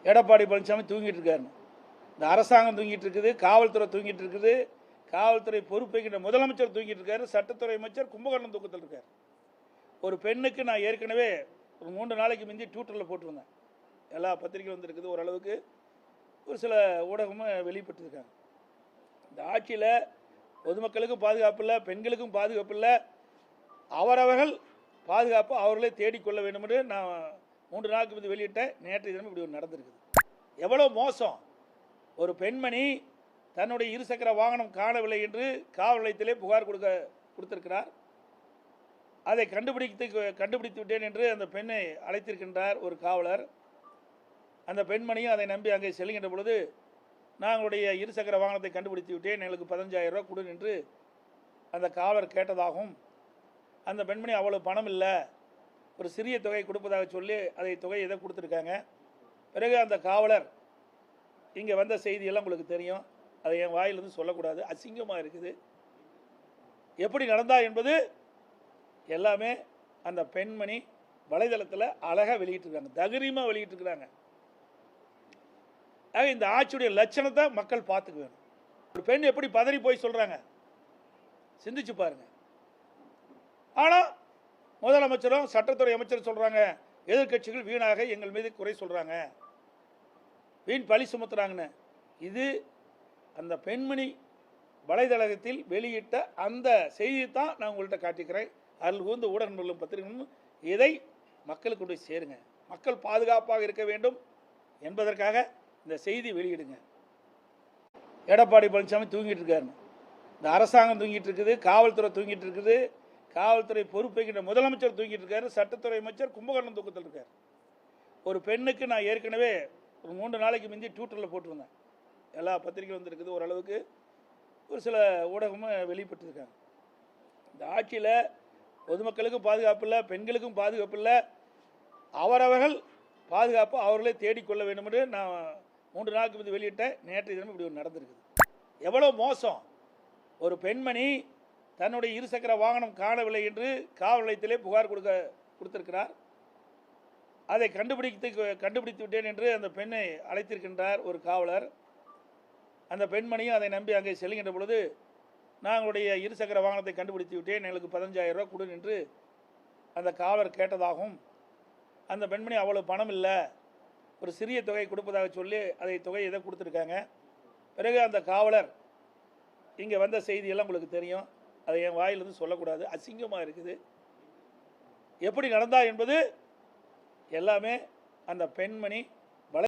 எடப்பாடி பழனிசாமி தூங்கிட்டு இருக்காரு. இந்த அரசாங்கம் தூங்கிட்டு இருக்குது, காவல்துறை தூங்கிட்டு இருக்குது, காவல்துறை பொறுப்பேற்கின்ற முதலமைச்சர் தூங்கிட்டு இருக்காரு, சட்டத்துறை அமைச்சர் கும்பகர்ணம் தூக்கத்தில் இருக்கார். ஒரு பெண்ணுக்கு நான் ஏற்கனவே ஒரு 3 நாளைக்கு முந்தி ட்விட்டரில் போட்டிருந்தேன். எல்லா பத்திரிகையும் வந்திருக்குது, ஓரளவுக்கு ஒரு சில ஊடகமும் வெளிப்பட்டிருக்காங்க. இந்த ஆட்சியில் பொதுமக்களுக்கும் பாதுகாப்பு இல்லை, பெண்களுக்கும் பாதுகாப்பு இல்லை, அவரவர்கள் பாதுகாப்பு அவர்களே தேடிக்கொள்ள வேண்டும் என்று நான் 3 நாளுக்கு முந்தி வெளியிட்டேன். நேற்றைய தினம் இப்படி ஒரு நடந்திருக்குது. எவ்வளோ மோசம்! ஒரு பெண்மணி தன்னுடைய இருசக்கர வாகனம் காணவில்லை என்று காவல் நிலையத்திலே புகார் கொடுத்திருக்கிறார். அதை கண்டுபிடித்து விட்டேன் என்று அந்த பெண்ணை அழைத்திருக்கின்றார் ஒரு காவலர். அந்த பெண்மணியும் அதை நம்பி அங்கே செல்கின்ற பொழுது, நாங்களுடைய இருசக்கர வாகனத்தை கண்டுபிடித்து விட்டேன், எங்களுக்கு 15,000 ரூபா கொடு என்று அந்த காவலர் கேட்டதாகவும், அந்த பெண்மணி அவ்வளவு பணம் இல்லை, ஒரு சிறிய தொகை கொடுப்பதாக சொல்லி அதை தொகை எதை கொடுத்துருக்காங்க. பிறகு அந்த காவலர் இங்கே வந்த செய்தியெல்லாம் உங்களுக்கு தெரியும், அதை என் வாயிலிருந்து சொல்லக்கூடாது, அசிங்கமாக இருக்குது. எப்படி நடந்தா என்பது எல்லாமே அந்த பெண்மணி வலைதளத்தில் அழகாக வெளியிட்டிருக்காங்க, தைரியமாக வெளியிட்டிருக்கிறாங்க. ஆக இந்த ஆட்சியுடைய லட்சணத்தை மக்கள் பார்த்துக்க வேணும். ஒரு பெண் எப்படி பதறி போய் சொல்கிறாங்க, சிந்திச்சு பாருங்க. ஆனால் முதலமைச்சரும் சட்டத்துறை அமைச்சரும் சொல்கிறாங்க, எதிர்கட்சிகள் வீணாக எங்கள் மீது குறை சொல்கிறாங்க, வீண் பழி சுமத்துறாங்கன்னு. இது அந்த பெண்மணி வலைதளத்தில் வெளியிட்ட அந்த செய்தியை தான் நான் உங்கள்கிட்ட காட்டிக்கிறேன். அதில் வந்து ஊடக நண்பர்களும் பத்திரிகைகளும் இதை மக்களுக்கு கொண்டு சேருங்க. மக்கள் பாதுகாப்பாக இருக்க வேண்டும் என்பதற்காக இந்த செய்தி வெளியிடுங்க. எடப்பாடி பழனிசாமி தூங்கிட்டு இருக்காரு. இந்த அரசாங்கம் தூங்கிட்டு இருக்குது, காவல்துறை தூங்கிட்டு இருக்குது, காவல்துறை பொறுப்பேற்கின்ற முதலமைச்சர் தூங்கிட்டு இருக்காரு, சட்டத்துறை அமைச்சர் கும்பகர்ணம் தூக்கத்தில் இருக்கார். ஒரு பெண்ணுக்கு நான் ஏற்கனவே ஒரு 3 நாளைக்கு முந்தி ட்விட்டரில் போட்டிருந்தேன். எல்லா பத்திரிகையும் வந்திருக்குது, ஓரளவுக்கு ஒரு சில ஊடகமும் வெளிப்பட்டிருக்காங்க. இந்த ஆட்சியில் பொதுமக்களுக்கும் பாதுகாப்பு இல்லை, பெண்களுக்கும் பாதுகாப்பு இல்லை, அவரவர்கள் பாதுகாப்பு அவர்களே தேடிக்கொள்ள வேண்டும் என்று நான் 3 நாளுக்கு முந்தி வெளியிட்டேன். நேற்றைய தினம் இப்படி ஒரு நடந்திருக்குது. எவ்வளோ மோசம்! ஒரு பெண்மணி தன்னுடைய இருசக்கர வாகனம் காணவில்லை என்று காவல் நிலையத்திலே புகார் கொடுத்திருக்கிறார். அதை கண்டுபிடித்து விட்டேன் என்று அந்த பெண்ணை அழைத்திருக்கின்றார் ஒரு காவலர். அந்த பெண்மணியும் அதை நம்பி அங்கே செல்கின்ற பொழுது, நாங்களுடைய இருசக்கர வாகனத்தை கண்டுபிடித்து விட்டேன், எங்களுக்கு 15,000 ரூபா கொடு என்று அந்த காவலர் கேட்டதாகவும், அந்த பெண்மணி அவ்வளவு பணம் இல்லை, ஒரு சிறிய தொகை கொடுப்பதாக சொல்லி அதை தொகை எதை கொடுத்துருக்காங்க. பிறகு அந்த காவலர் இங்கே வந்த செய்தியெல்லாம் உங்களுக்கு தெரியும், அதை என் வாயிலிருந்து சொல்லக்கூடாது, அசிங்கமாக இருக்குது. எப்படி நடந்தா என்பது எல்லாமே அந்த பெண்மணி